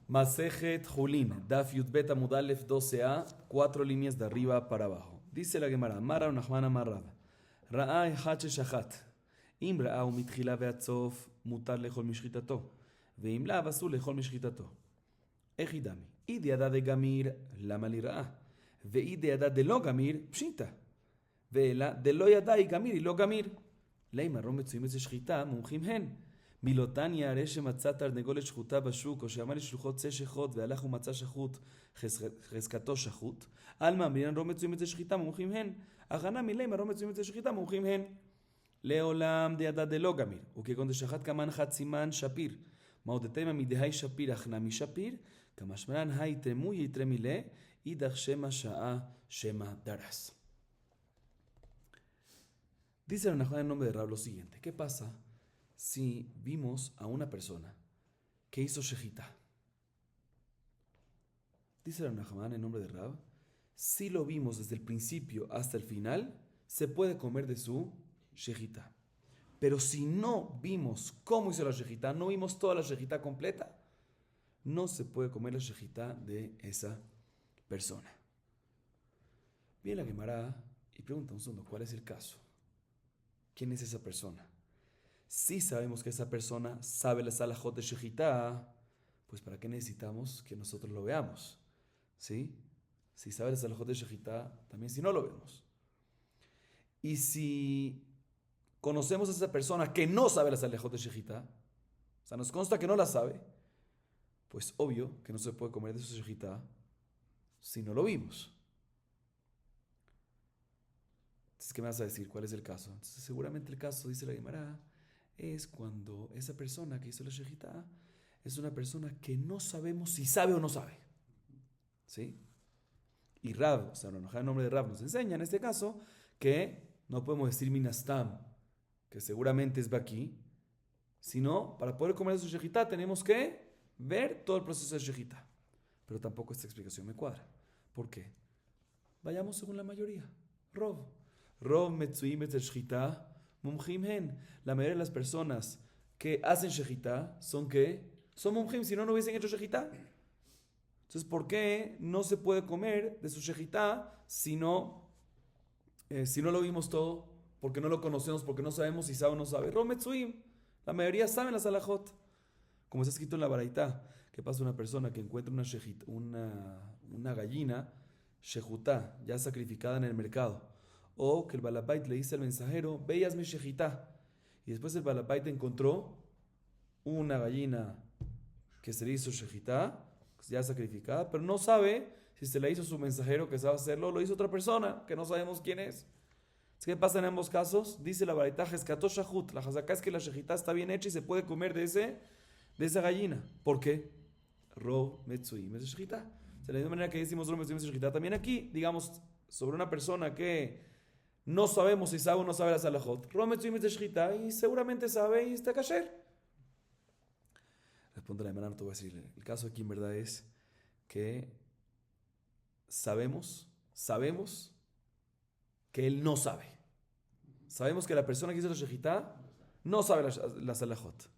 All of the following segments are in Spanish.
Masejet Julin, Daf Yudbet Amud Aleph 12a, 4 líneas de arriba para abajo. Dice la Gemara, Mara Nachman Amarrad, Ra'a Hache Shachat, Im Ra'a Umitchila Beatzof, Mutar Lechol Mishchitato, Veim La Basul Lechol Mishchitato. Ejidami, Ideada de Gamir, Lama li Ra'a, Veideada de Lo Gamir, Pshita, Veela de Lo Yadai Gamir y Lo Gamir. Leima Rometzuim es Shchita, Mumchim Hen. מילותניה הרי שמצא תרנגולת שחוטה בשוק, או שאמר לשלוחות צא שחוט, והלך ומצא שחוט, חזקתו שחוט, עלמא אמרינן לא מצויים את זה שחיטה מומחים הן, הכנה מילמה לא מצויים את זה שחיטה מומחים הן. לעולם דידא דלא גמיר, וכגון דשחט כמן חד סימן שפיר, מהו דתימה מדהי שפיר הכנה משפיר, כמשמען היי תרמו יתרא מילה, אידך שמא שעה שמא דרס. Dice el nombre de Rab lo siguiente, ¿qué pasa si vimos a una persona que hizo shejita? Dice el Nahman en nombre de Rab, si lo vimos desde el principio hasta el final, se puede comer de su shejita. Pero si no vimos cómo hizo la shejita, no vimos toda la shejita completa, no se puede comer la shejita de esa persona. Viene la Gemara y pregunta un segundo, ¿cuál es el caso? ¿Quién es esa persona? Si sabemos que esa persona sabe la salahot de shejita, pues ¿para qué necesitamos que nosotros lo veamos? ¿Sí? Si sabe la salahot de shejita, también si no lo vemos. Y si conocemos a esa persona que no sabe la salahot de shejita, o sea, nos consta que no la sabe, pues obvio que no se puede comer de su shejita si no lo vimos. Entonces, ¿qué me vas a decir? ¿Cuál es el caso? Entonces, seguramente el caso, dice la Gemara, es cuando esa persona que hizo la shejita es una persona que no sabemos si sabe o no sabe. ¿Sí? Y Rab, o sea, el nombre de Rab nos enseña en este caso que no podemos decir minastam, que seguramente es baki, sino para poder comer su shejita tenemos que ver todo el proceso de shejita. Pero tampoco esta explicación me cuadra. ¿Por qué? Vayamos según la mayoría. Rov metzuim et shejita mumchim hen. La mayoría de las personas que hacen shejita son que son mumchim, si no, no hubiesen hecho shejita. Entonces, ¿por qué no se puede comer de su shejita si no lo vimos todo? Porque no lo conocemos, porque no sabemos si sabe o no sabe. Rov metzuim. La mayoría saben las alajot. Como está escrito en la baraita, que pasa una persona que encuentra una gallina shejutá, ya sacrificada en el mercado. O que el balabait le dice al mensajero, ve y hazme shejitá. Y después el balabait encontró una gallina que se le hizo shejitá, ya sacrificada, pero no sabe si se la hizo su mensajero que sabe hacerlo o lo hizo otra persona, que no sabemos quién es. ¿Qué pasa en ambos casos? Dice la baraita, jezkató shahut. La jazaká es que la shejitá está bien hecha y se puede comer de esa gallina. ¿Por qué? Ro metzuim es shejitá. De la misma manera que decimos ro metzuim es shejitá, también aquí, digamos, sobre una persona que no sabemos si sabe o no sabe la salahot. Rometzuim es de shejita y seguramente sabe y está kasher. Responde la hermana, no te voy a decir. El caso aquí en verdad es que sabemos que él no sabe. Sabemos que la persona que hizo la shejita no sabe la salahot.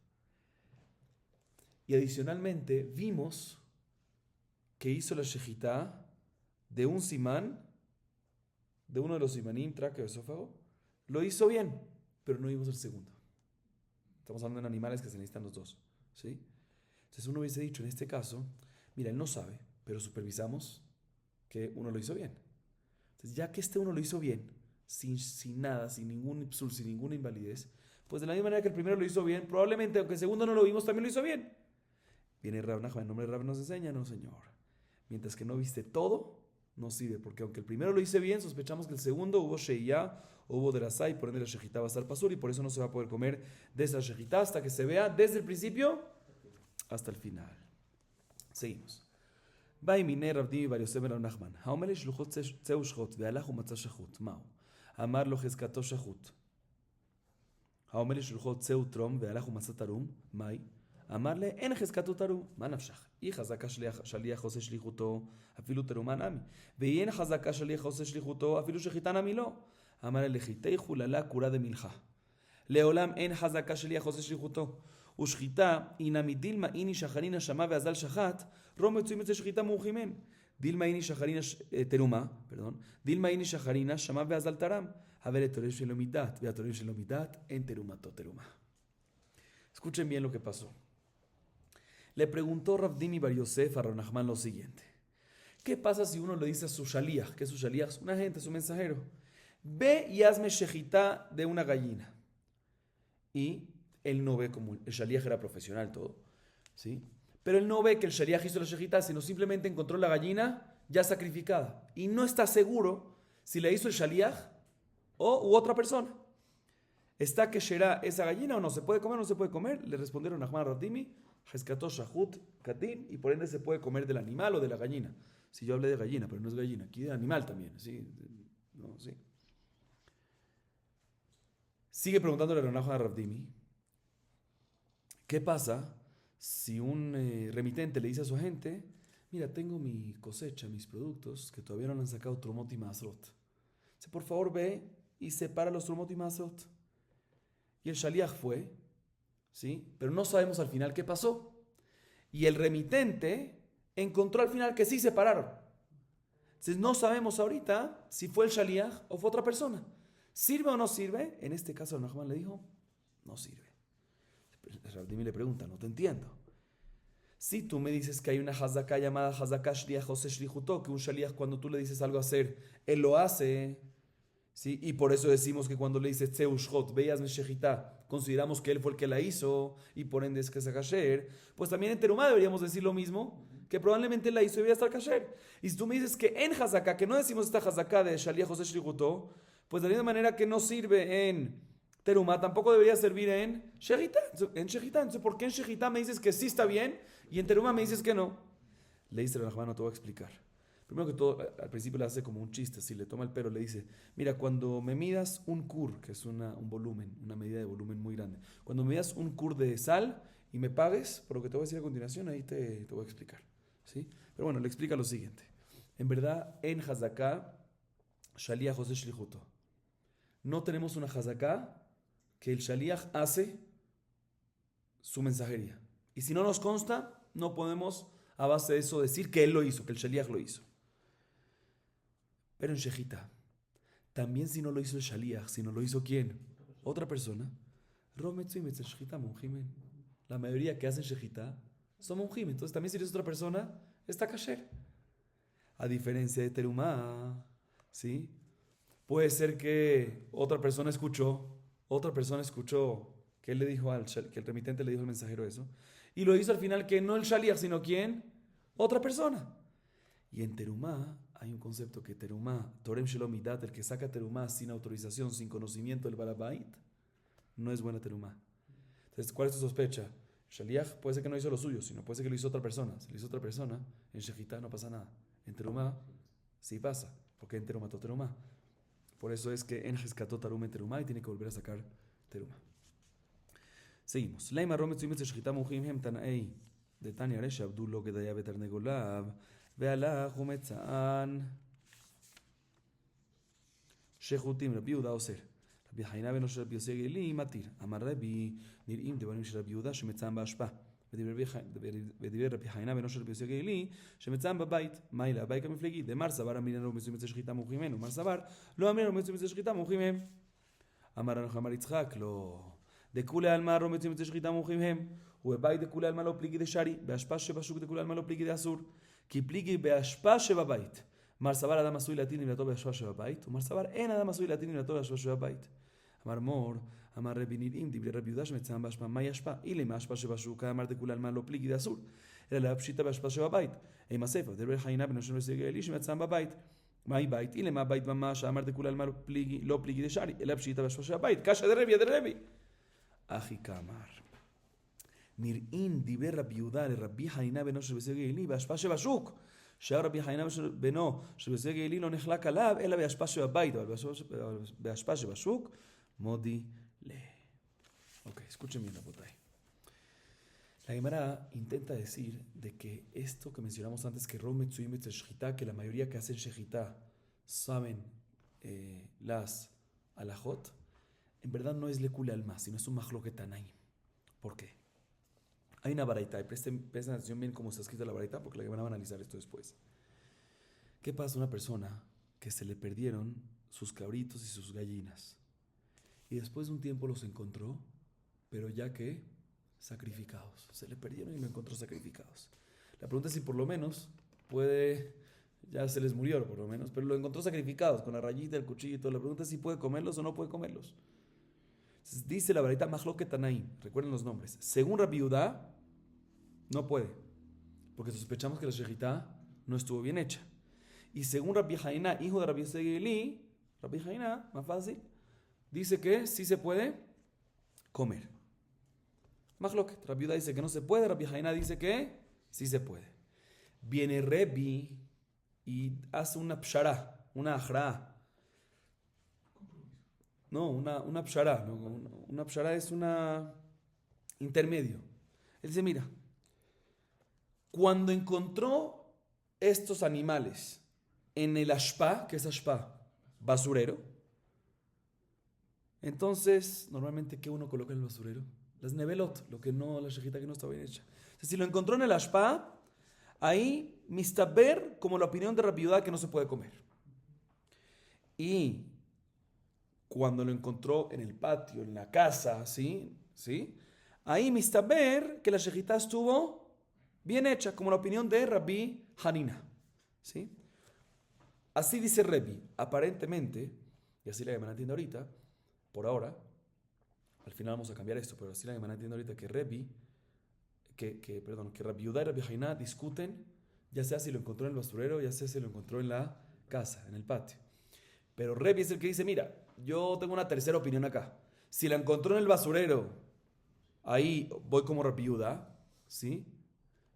Y adicionalmente vimos que hizo la shejita de un simán, de uno de los simanim, tráqueo, esófago, lo hizo bien, pero no vimos el segundo. Estamos hablando de animales que se necesitan los dos, ¿sí? Entonces uno hubiese dicho en este caso, mira, él no sabe, pero supervisamos que uno lo hizo bien. Entonces ya que uno lo hizo bien, sin nada, sin ningún ipsul, sin ninguna invalidez, pues de la misma manera que el primero lo hizo bien, probablemente aunque el segundo no lo vimos, también lo hizo bien. Viene Rab Nachman, el nombre de Rab nos enseña, no señor. Mientras que no viste todo, no sirve, porque aunque el primero lo hice bien, sospechamos que el segundo hubo sheiyá, hubo derasá, y por ende la shejitá va a estar pasur, y por eso no se va a poder comer de esa shejitá hasta que se vea desde el principio hasta el final. Seguimos. Vai mine rabdi varios semer al Nachman. Haomer shluchot zeu shchot ve'alach umatzah shachut. Mao. Amar lo chezkato shachut. Haomer shluchot zeu trom ve'alach umatzah tarum. Mai. אמר אין חזקתו תרום, מה נפשך? היא חזקה שליח עושה שליחותו, אפילו תרומה נמי. והיא אין חזקה שליח עושה שליחותו, אפילו שחיטה נמי לא. אמר לחיטי חוללה קורה דמלכה. לעולם אין חזקה שליח עושה שליחותו. Ushchita, inami dilma ini shacharina shama veazal shachat, rome tzuim etze shchita mujimen. Dilma ini shacharina teruma, perdón. Dilma ini shacharina shama veazal taram. Haber etorem shelomidat, veatorem shelomidat, en terumato teruma. Escuchen bien lo que pasó. Le preguntó Rav Dimi Bar Yosef a Rav Nachman lo siguiente. ¿Qué pasa si uno le dice a su shaliach, que es su shaliach, un agente, su mensajero, ve y hazme shejitá de una gallina? Y él no ve como el shaliach era profesional todo, ¿sí? Pero él no ve que el shaliach hizo la shejitá, sino simplemente encontró la gallina ya sacrificada. Y no está seguro si la hizo el shaliach u otra persona. ¿Está que será esa gallina o no? ¿Se puede comer o no se puede comer? Le respondieron a Nachman Rav Dimi, Heskató Shahut Katin, y por ende se puede comer del animal o de la gallina. Si yo hablé de gallina, pero no es gallina, aquí de animal también, ¿sí? No, sí. Sigue preguntándole a Rav Dimi, ¿qué pasa si un remitente le dice a su agente, mira, tengo mi cosecha, mis productos, que todavía no le han sacado Trumot y Masrot? Dice, por favor ve y separa los Trumot y Masrot. Y el shaliach fue, ¿sí? Pero no sabemos al final qué pasó. Y el remitente encontró al final que sí separaron. Entonces no sabemos ahorita si fue el shaliach o fue otra persona. ¿Sirve o no sirve? En este caso el Nachman le dijo, no sirve. Rav Dimi le pregunta, no te entiendo. Si tú me dices que hay una hazaká llamada hazaká shliach o shlichutó, que un shaliach cuando tú le dices algo a hacer, él lo hace, ¿sí? Y por eso decimos que cuando le dices Tzeushot, veas Meshechitá, consideramos que él fue el que la hizo y por ende es que es kasher, pues también en Terumá deberíamos decir lo mismo, que probablemente él la hizo y debería estar kasher. Y si tú me dices que en Hazaká, que no decimos esta Hazaká de Shaliach José Shlichutó, pues de la misma manera que no sirve en Terumá, tampoco debería servir en Shechitá. Entonces, ¿por qué en Shechitá me dices que sí está bien y en Terumá me dices que no? Le dice el Nachman, no te voy a explicar. Primero que todo, al principio le hace como un chiste, si le toma el pelo, le dice, mira, cuando me midas un kur, que es un volumen, una medida de volumen muy grande, cuando me midas un kur de sal y me pagues, por lo que te voy a decir a continuación, ahí te voy a explicar, ¿sí? Pero bueno, le explica lo siguiente. En verdad, en Hazaká, Shaliach José Shlichuto, no tenemos una Hazaká que el Shaliach hace su mensajería. Y si no nos consta, no podemos a base de eso decir que él lo hizo, que el Shaliach lo hizo. Pero en Shejitá, también si no lo hizo el Shaliach, si no lo hizo ¿quién? Otra persona. La mayoría que hacen Shejitá son monjim. Entonces también si lo hizo otra persona, está kasher. A diferencia de Terumá, ¿sí? Puede ser que otra persona escuchó que él le dijo que el remitente le dijo al mensajero eso, y lo hizo al final que no el Shaliach, sino ¿quién? Otra persona. Y en Terumá hay un concepto que Terumá, Torem Shelomidat, el que saca Terumá sin autorización, sin conocimiento del Balabait, no es buena Terumá. Entonces, ¿cuál es tu sospecha? Shaliach puede ser que no hizo lo suyo, sino puede ser que lo hizo otra persona. Si lo hizo otra persona, en Shejitá no pasa nada. En Terumá sí pasa, porque en Terumá todo Terumá. Por eso es que en Heskató Tarum en Terumá y tiene que volver a sacar Terumá. Seguimos. Leima Romet Zuimet Shejitá Mujim Hem Tanaei de Tania Resha Abdullo Gedaya Beternegolav. והלך ומצען שחוטים רבי יהודה אוסר. רבי חיינה בנו של רבי יוסי הגלילי מתיר. אמר רבי נראים דברים של רבי יהודה שמצאם באשפה. ודיבר רבי חיינה בנו של רבי יוסי הגלילי שמצאם בבית. מה אלה הבית המפלגי? דמר סבר אמרינן לא מצויים אצל שחיטה מוכימנו. מר סבר לא אמרינן לא מצויים אצל שחיטה מוכימם. אמר יצחק לא. דכולי עלמא לא מצויים אצל שחיטה מוכימם. ובבית דכולי עלמא לא פליגי דשרי. בהשפעה שבשוק דכולי עלמא לא פליגי דאסור. כי פליגי בהשפעה שבבית. מר סבר אדם עשוי להטיל נמלתו בהשפעה שבבית, ומר סבר אין אדם עשוי להטיל נמלתו בהשפעה שבבית. אמר מור, אמר רבי נראים, דברי רבי יהודה שמצאם בהשפעה, מהי השפעה? אילי מהשפעה שבשוק, אמר דכולי עלמא לא פליגי דאסור, אלא להפשיטה בהשפעה שבבית. אימה ספר, דברי חיינה בן אשר וסגל אלי שמצאם בבית. מהי בית? אילי מה בית ממש, אמר דכולי עלמא לא פליגי דשארי, אלא פשיטה בהשפעה שבבית. קשא דרבי. אחי כאמר. נראים דיבר רבי יהודה לרבי חיינה בנו של בסגל אלי בהשפעה שבשוק. שהרבי חיינה בנו של בסגל אלי לא נחלק עליו אלא בהשפעה שבבית, אבל בהשפעה שבשוק מודי ל. Ok, escuchen bien, Rabotay. La Gemara intenta decir de que esto que mencionamos antes, que Rom Metzuim et Shechitá, que la mayoría que hacen Shechitá saben las alajot, en verdad no es lekule alma, sino es un mahloket tanaim. ¿Por qué? Hay una baraita, y presten atención bien cómo está escrita la baraita, porque la que van a analizar esto después. ¿Qué pasa a una persona que se le perdieron sus cabritos y sus gallinas? Y después de un tiempo los encontró, pero ya que sacrificados. Se le perdieron y lo encontró sacrificados. La pregunta es si por lo menos puede, ya se les murió por lo menos, pero lo encontró sacrificados con la rayita, el cuchillo y todo. La pregunta es si puede comerlos o no puede comerlos. Entonces, dice la baraita Mahloket Tanaim, recuerden los nombres. Según Rabbi Yudá, no puede, porque sospechamos que la shejitá no estuvo bien hecha. Y según Rabbi Jainá, hijo de Rabbi Segeli, Rabbi Jainá, más fácil, dice que sí se puede comer. Mahloket, Rabbi Yudá dice que no se puede, Rabbi Jainá dice que sí se puede. Viene Rebbi y hace una pshara, una ajra. No, una pshara. No, una pshara es una intermedio. Él dice, mira, cuando encontró estos animales en el ashpa, ¿qué es ashpa? Basurero. Entonces, normalmente, ¿qué uno coloca en el basurero? Las nevelot, lo que no, la shejita que no está bien hecha. Entonces, si lo encontró en el ashpa, ahí, mistaber, como la opinión de Rabbi Yudá, que no se puede comer. Y cuando lo encontró en el patio, en la casa, ¿sí? Ahí mistaber, que la shejita estuvo bien hecha, como la opinión de Rabbi Hanina, ¿sí? Así dice Rebbi, aparentemente, y así la Gemara entiende ahorita, por ahora, al final vamos a cambiar esto, pero así la Gemara entiende ahorita que Rabbi Yudá y Rabbi Hanina discuten, ya sea si lo encontró en el basurero, ya sea si lo encontró en la casa, en el patio. Pero Rebbi es el que dice, mira, yo tengo una tercera opinión acá. Si la encontró en el basurero, ahí voy como Rabbi Yudá, ¿sí?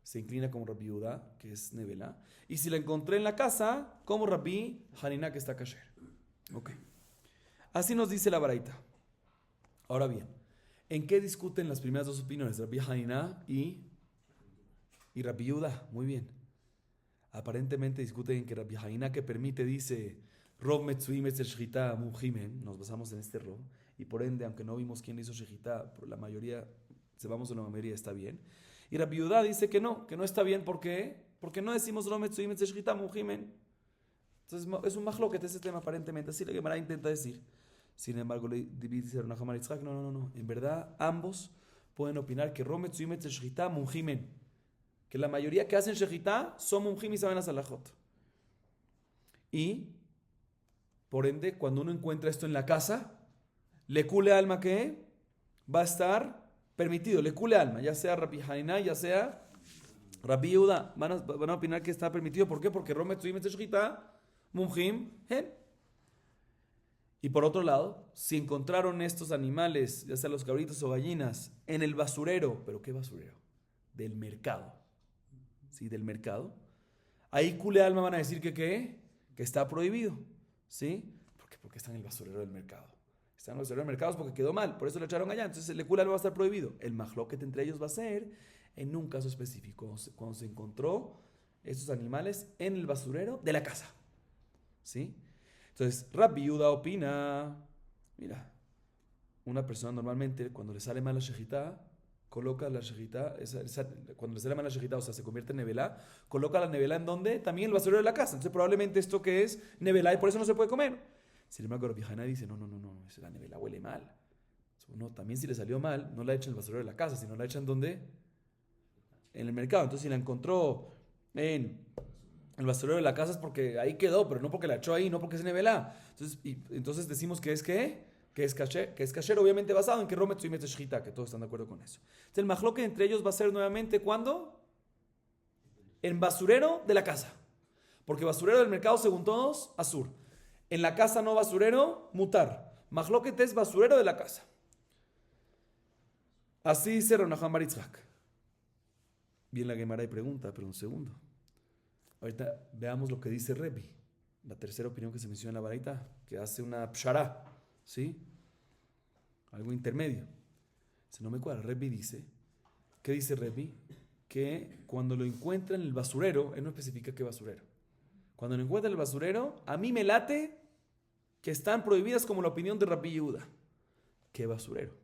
Se inclina como Rabbi Yudá, que es nevela. Y si la encontré en la casa, como Rabbi Hanina, que está kasher. Ok. Así nos dice la baraita. Ahora bien, ¿en qué discuten las primeras dos opiniones? Rabbi Hanina y Rabbi Yudá. Muy bien. Aparentemente discuten en que Rabbi Hanina, que permite, dice, Rov Metzuim Etzel Shechita Mujimen. Nos basamos en este Rov. Y por ende, aunque no vimos quién hizo Shechita, por la mayoría, se vamos en la mayoría, está bien. Y Rabbi Yudá dice que no está bien. ¿Por qué? Porque no decimos Rov Metzuim Etzel Shechita Mujimen. Entonces es un mahloket ese tema aparentemente. Así la Gemara intenta decir. Sin embargo, le dice Ronaham Yitzhak, no. En verdad, ambos pueden opinar que Rov Metzuim Etzel Shechita Mujimen. Que la mayoría que hacen shejitá son mumjim y saben a salahot. Y, por ende, cuando uno encuentra esto en la casa, le cule alma que va a estar permitido, le cule alma, ya sea Rabbi Hanina, ya sea Rabbi Yudá, van a opinar que está permitido. ¿Por qué? Porque Rov Metzuim Etzel Shechitá mumjim hen. Y por otro lado, si encontraron estos animales, ya sea los cabritos o gallinas, en el basurero, ¿pero qué basurero? Del mercado. ¿Sí? Del mercado. Ahí cule alma van a decir que está prohibido. ¿Sí? ¿Por qué? Porque está en el basurero del mercado. Está en el basurero del mercado porque quedó mal, por eso lo echaron allá. Entonces el cule alma va a estar prohibido. El mahloket entre ellos va a ser en un caso específico, cuando se encontró estos animales en el basurero de la casa. ¿Sí? Entonces Rabbi Yudá opina, mira, una persona normalmente cuando le sale mal la shejitá, coloca la shejitá, cuando le sale mal la shejitá, o sea, se convierte en nevelá, coloca la nevelá en donde, también el basurero de la casa. Entonces probablemente esto que es nevelá y por eso no se puede comer. Sin embargo, Rabbi Hanina dice, no, la nevelá huele mal. No, también si le salió mal, no la echa en el basurero de la casa, sino la echa en donde, en el mercado. Entonces si la encontró en el basurero de la casa es porque ahí quedó, pero no porque la echó ahí, no porque es nevelá. Entonces decimos que es kasher, obviamente basado en que Rov Metzuim Etzel Shechitá, que todos están de acuerdo con eso. Entonces el mahloket entre ellos va a ser nuevamente ¿cuándo? En basurero de la casa. Porque basurero del mercado, según todos, asur. En la casa no basurero, mutar. Mahloket es basurero de la casa. Así dice Ronaham Bar Yitzhak. Bien la Gemara y pregunta, pero un segundo. Ahorita veamos lo que dice Rebbi, la tercera opinión que se menciona en la baraita, que hace una pshara, ¿sí? Algo intermedio. Si no me cuadra, Rebbi dice, ¿qué dice Rebbi? Que cuando lo encuentra en el basurero, él no especifica qué basurero. Cuando lo encuentra en el basurero, a mí me late que están prohibidas como la opinión de Rabbi Yudá. ¿Qué basurero?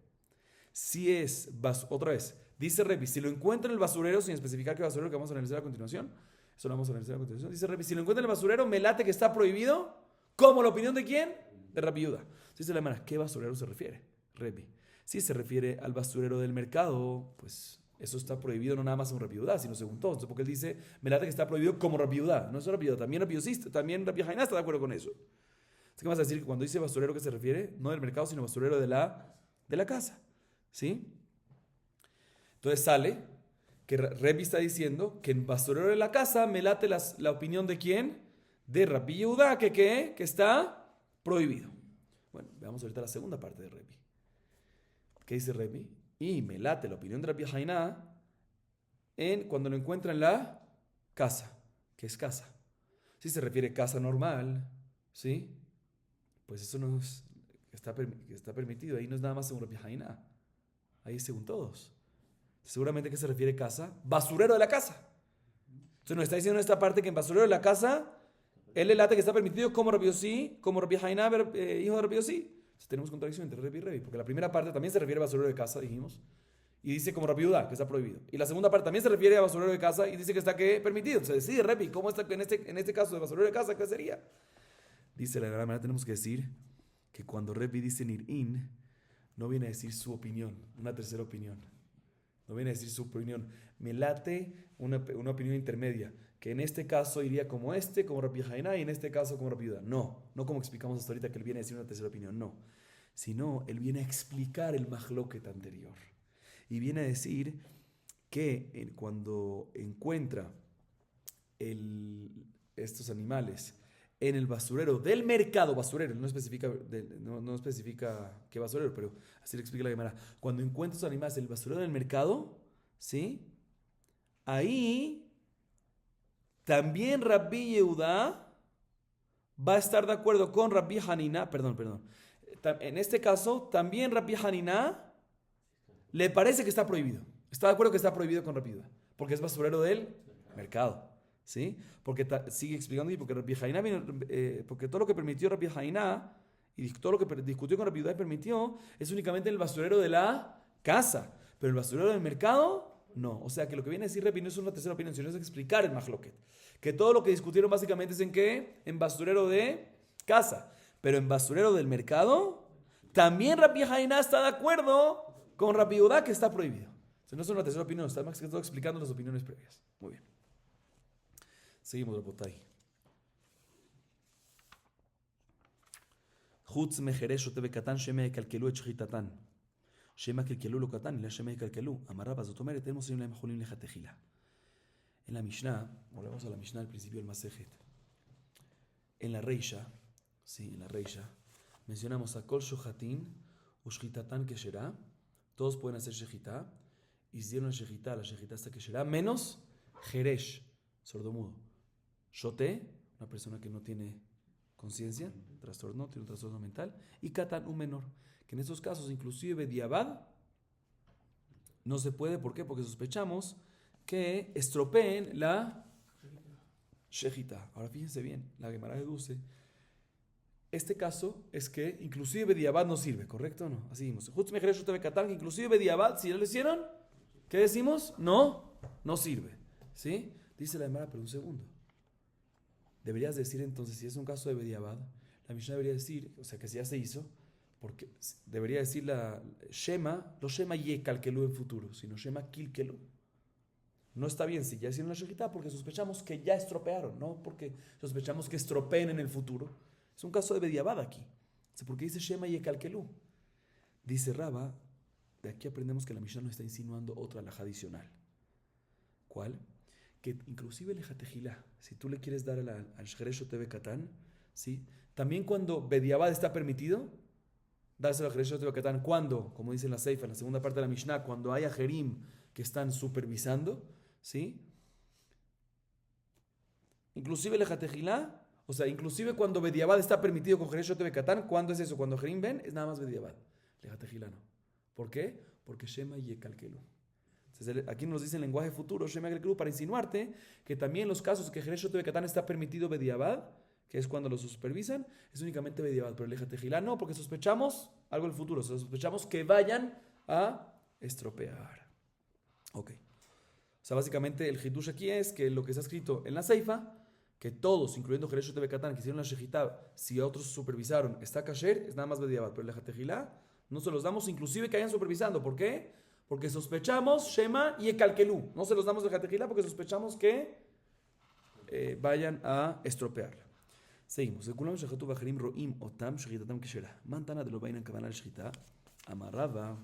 Si es, otra vez, Dice Rebi, si lo encuentra en el basurero, sin especificar qué basurero que vamos a analizar a continuación, eso lo vamos a analizar a continuación. Dice Rebi, si lo encuentra en el basurero, me late que está prohibido, ¿como la opinión de quién? De Rabbi Yehuda. Dice la hermana, ¿qué basurero se refiere? Rebi. Si se refiere al basurero del mercado, pues eso está prohibido no nada más en Rabbi Yehuda, sino según todos. Entonces, porque él dice, me late que está prohibido como Rabbi Yehuda. No es Rabbi Yehuda, también Rabbi Yosista, también Rabbi Haina está de acuerdo con eso. Así que vas a decir que cuando dice basurero, ¿qué se refiere? No del mercado, sino basurero de la casa. ¿Sí? Entonces sale que Rebi está diciendo que en basurero de la casa me late la opinión de quién? De Rabbi Yehuda, que está prohibido. Bueno, veamos ahorita la segunda parte de Rebi. ¿Qué dice Rebi? Y me late la opinión de Rabbi Haina cuando lo encuentra en la casa. ¿Qué es casa? Si se refiere a casa normal, ¿sí? Pues eso no es, está permitido. Ahí no es nada más según Rabbi Haina. Ahí es según todos. Seguramente que se refiere a casa, basurero de la casa. Entonces nos está diciendo en esta parte que en basurero de la casa, él le late que está permitido como Rabbi Yossi, como Rabbi Haina, hijo de Rabbi Yossi. Entonces tenemos contradicción entre Rebi y Rebi, porque la primera parte también se refiere a basurero de casa, dijimos, y dice como Rabbi Yehuda, que está prohibido. Y la segunda parte también se refiere a basurero de casa y dice que está permitido. Entonces decide Rebi, ¿cómo está en este caso de basurero de casa? ¿Qué sería? Dice la gran manera, tenemos que decir que cuando Rebi dice Nir'in, no viene a decir su opinión, una tercera opinión. No viene a decir su opinión. Me late una opinión intermedia, que en este caso iría como Rabbi Haina, y en este caso como Rabbi Yehuda. No como explicamos hasta ahorita que él viene a decir una tercera opinión, no. Sino, él viene a explicar el mahloket anterior. Y viene a decir que cuando encuentra estos animales en el basurero del mercado, basurero, no especifica qué basurero, pero así le explica la Gemara. Cuando encuentra esos animales en el basurero del mercado, ¿sí? Ahí también Rabbi Yehuda va a estar de acuerdo con Rabbi Hanina, perdón. En este caso, también Rabbi Hanina le parece que está prohibido. Está de acuerdo que está prohibido con Rabbi Yehuda, porque es basurero del mercado. ¿Sí? Porque sigue explicando, y porque Rabbi Haina porque todo lo que permitió Rabbi Haina y todo lo que discutió con Rabbi Yehuda y permitió es únicamente en el basurero de la casa, pero el basurero del mercado no. O sea que lo que viene a decir Rabbi no es una tercera opinión, sino es explicar el mahloket, que todo lo que discutieron básicamente es en qué, en basurero de casa, pero en basurero del mercado también Rabbi Haina está de acuerdo con Rabbi Yehuda que está prohibido. O sea, no es una tercera opinión, está más que todo explicando las opiniones previas. Muy bien. seguimos, רבותיי. חוץ מחירש שוטה וקטן שמא יקלקלו את שחיטתן. שמא קלקלו לו קטן, אלא שמא יקלקלו. אמר רבא, זאת אומרת, אין מוסרים להם חולים לכתחילה. En la Mishnah, volvemos a la Mishnah al principio del Masejet. En la Reisha, sí, en la Reisha, mencionamos a Kol Shohatin, Ushhitatán Kesherá, todos pueden hacer Shehitá, hicieron la Shehitá hasta Kesherá, menos Jeresh, sordomudo. Shoté, una persona que no tiene conciencia, trastorno, tiene un trastorno mental, y Katán, un menor, que en estos casos, inclusive Bediabad, no se puede, ¿por qué? Porque sospechamos que estropeen la Shehitá. Ahora fíjense bien, la Gemara deduce. Este caso es que inclusive Bediabad no sirve, ¿correcto o no? Así dimos. Que inclusive Bediabad, si ya lo hicieron, ¿qué decimos? No sirve. ¿Sí? Dice la Gemara, pero un segundo. Deberías decir entonces, si es un caso de Bediabad, la Mishnah debería decir, o sea que si ya se hizo, porque debería decir la Shema, no Shema Yekalkelu en futuro, sino Shema Kilkelu. No está bien si ya hicieron la Shehitá porque sospechamos que ya estropearon, no porque sospechamos que estropeen en el futuro. Es un caso de Bediabad aquí. ¿Por qué dice Shema Yekalkelu? Dice Raba, de aquí aprendemos que la Mishnah nos está insinuando otra alajá adicional. ¿Cuál? Que inclusive el Ejatejilá, si tú le quieres dar al Shresh Tebe Katán, ¿sí? También cuando Bediabad está permitido, dárselo al Shresh Tebe Katán, cuando, como dice en la Seifa, en la segunda parte de la Mishnah, cuando haya Jerim que están supervisando, ¿sí? Inclusive el Ejatejilá, o sea, inclusive cuando Bediabad está permitido con Shresh Tebe Katán, ¿cuándo es eso? Cuando Jerim ven, es nada más Bediabad. El Ejatejilá no. ¿Por qué? Porque Shema Yekalkelu. Aquí nos dice en lenguaje futuro, Shema Yekalkelu, para insinuarte que también los casos que Shresh Tebe Katán está permitido Bediabad, que es cuando lo supervisan, es únicamente Bediabad, pero el Ejatejilá no, porque sospechamos algo del futuro, sospechamos que vayan a estropear. Ok. O sea, básicamente el hidush aquí es que lo que está escrito en la Seifa, que todos, incluyendo Jerez Yote Bekatán, que hicieron la shejitá, si otros supervisaron, está kasher, es nada más bediabat. Pero el jatejilá no se los damos inclusive que hayan supervisando. ¿Por qué? Porque sospechamos Shema y Ekalkelú. No se los damos el jatejilá porque sospechamos que vayan a estropearla. Seguimos. Sekulam shechatu bajerim roim otam shechitatam keshera. Mantana de lo bainan kavanah al shechita. Amarraba.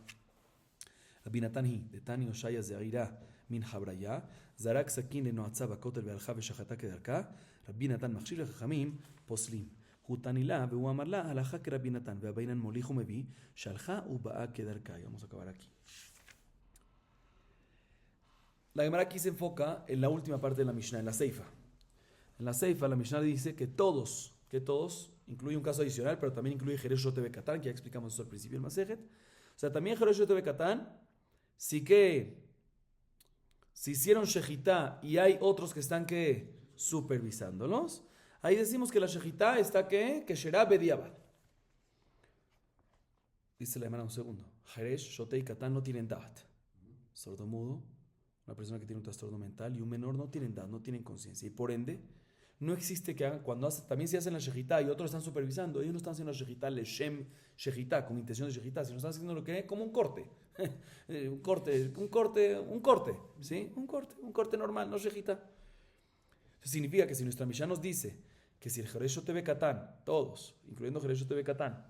רבי נתן היא, דתני הושעיה זעירה מן חבריה, זרק סכין לנועצה בכותל והלכה ושחטה כדרכה, רבי נתן מכשיר לחכמים פוסלים. הוא תני לה והוא אמר לה, הלכה כרבי נתן, והבינן מוליך ומביא, שהלכה ובאה כדרכה. Vamos a acabar aquí. La Gemara aquí se enfoca en la última parte de la Mishnah, en la Seifa. En la Seifa, la Mishnah dice que todos, incluye un caso adicional, pero también incluye Jerez Yote Bekatán, que ya explicamos eso al principio del Masejet. O sea, también Jerez Yote Bekatán, sí que si hicieron shejitá y hay otros que están que supervisándolos, ahí decimos que la shejitá está que será bediabad. Dice la hermana un segundo. Jerez, Shotei, Katán no tienen davat. Sordomudo, una persona que tiene un trastorno mental y un menor no tienen davat, no tienen conciencia. Y por ende, no existe que hagan, también si hacen la shejitá y otros están supervisando, ellos no están haciendo la shejitá, leshem shejitá, con intención de shejitá, sino están haciendo lo que es como un corte. un corte, ¿sí? Un corte normal, no shejitá. Eso significa que si nuestra Mishnah nos dice que si el Jerez Yote Bekatán, todos, incluyendo Jerez Yote Bekatán,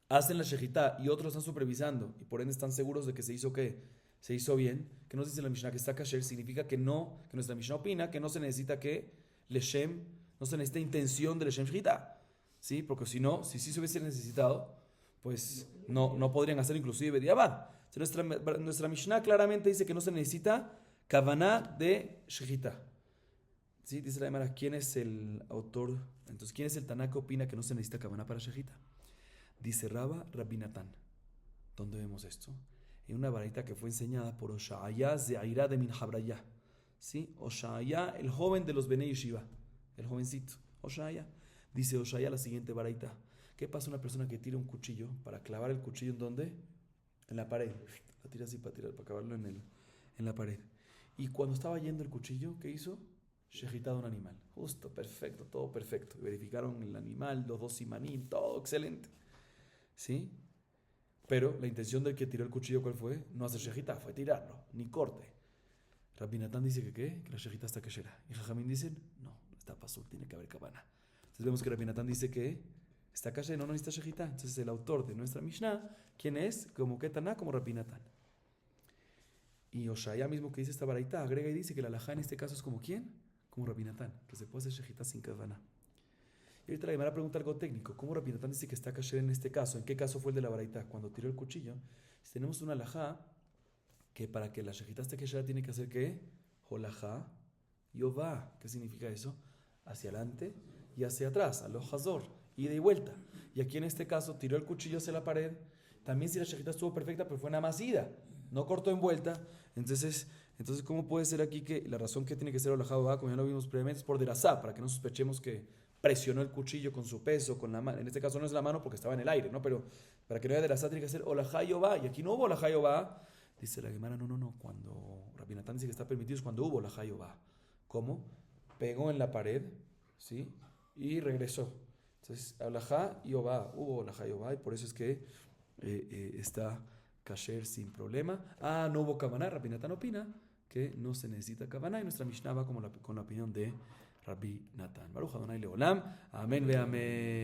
hacen la shejitá y otros están supervisando y por ende están seguros de que se hizo bien, que nos dice la Mishnah que está kasher, significa que nuestra Mishnah opina que no se necesita que leshem, no se necesita intención de leshem shejitá, ¿sí? Porque si no, si sí se hubiese necesitado, pues no podrían hacer inclusive bediabad. Nuestra Mishnah claramente dice que no se necesita kavaná de shejitá. ¿Sí? Dice la Gemara, ¿quién es el autor? Entonces, ¿quién es el Taná que opina que no se necesita kavaná para shejitá? Dice Rabbi Natán. ¿Dónde vemos esto? En una baraita que fue enseñada por Oshaya Ze'aira de Min Habraya. ¿Sí? Oshaya, el joven de los Benei Yeshiva, el jovencito. Oshaya. Dice Oshaya la siguiente baraita. ¿Qué pasa una persona que tira un cuchillo para clavar el cuchillo en dónde? En la pared. La tira así para clavarlo en la pared. Y cuando estaba yendo el cuchillo, ¿qué hizo? Shejitado un animal. Justo, perfecto, todo perfecto. Verificaron el animal, los dos simanín, todo excelente. ¿Sí? Pero la intención del que tiró el cuchillo, ¿cuál fue? No hacer shejitá, fue tirarlo, ni corte. Rabbi Natán dice que ¿qué? Que la shejitá está keshera. Y Jajamín dicen, no, está pasul, tiene que haber cabana. Entonces vemos que Rabbi Natán dice que está kasher, no necesita shejitá. Entonces el autor de nuestra Mishnah, ¿quién es? Como Ketaná, como Rabbi Natán. Y Oshaya mismo que dice esta baraita, agrega y dice que la alajá en este caso es como ¿quién? Como Rabbi Natán, que se puede hacer shejitá sin cabana. Y ahorita la Gemara pregunta algo técnico. ¿Cómo Rabbi Natán dice que está kasher en este caso? ¿En qué caso fue el de la baraita? Cuando tiró el cuchillo. Si tenemos una alajá que para que la shejitá esté kasher tiene que hacer ¿qué? Holajá yová. ¿Qué significa eso? Hacia adelante y hacia atrás, a los hazor, ida y vuelta. Y aquí en este caso tiró el cuchillo hacia la pared. También si la shejitá estuvo perfecta, pero fue nada más ida, no cortó en vuelta. Entonces, ¿cómo puede ser aquí que la razón que tiene que ser holajá yová, como ya lo vimos previamente, es por derasá, para que no sospechemos que presionó el cuchillo con su peso, con la mano? En este caso no es la mano porque estaba en el aire, ¿no? Pero para que no haya derasá tiene que ser holajá yová. Y aquí no hubo holajá yová. Dice la Gemara, no. Cuando Rabbi Natán dice que está permitido es cuando hubo holajá yová. ¿Cómo? Pegó en la pared, ¿sí? Y regresó. Entonces, holajá yová, hubo holajá yová, y por eso es que está kasher sin problema. No hubo kavaná. Rabbi Natán opina que no se necesita kavaná, y nuestra Mishnah va con la opinión de Rabbi Natán. Baruch Adonai Leolam. Amén ve amén.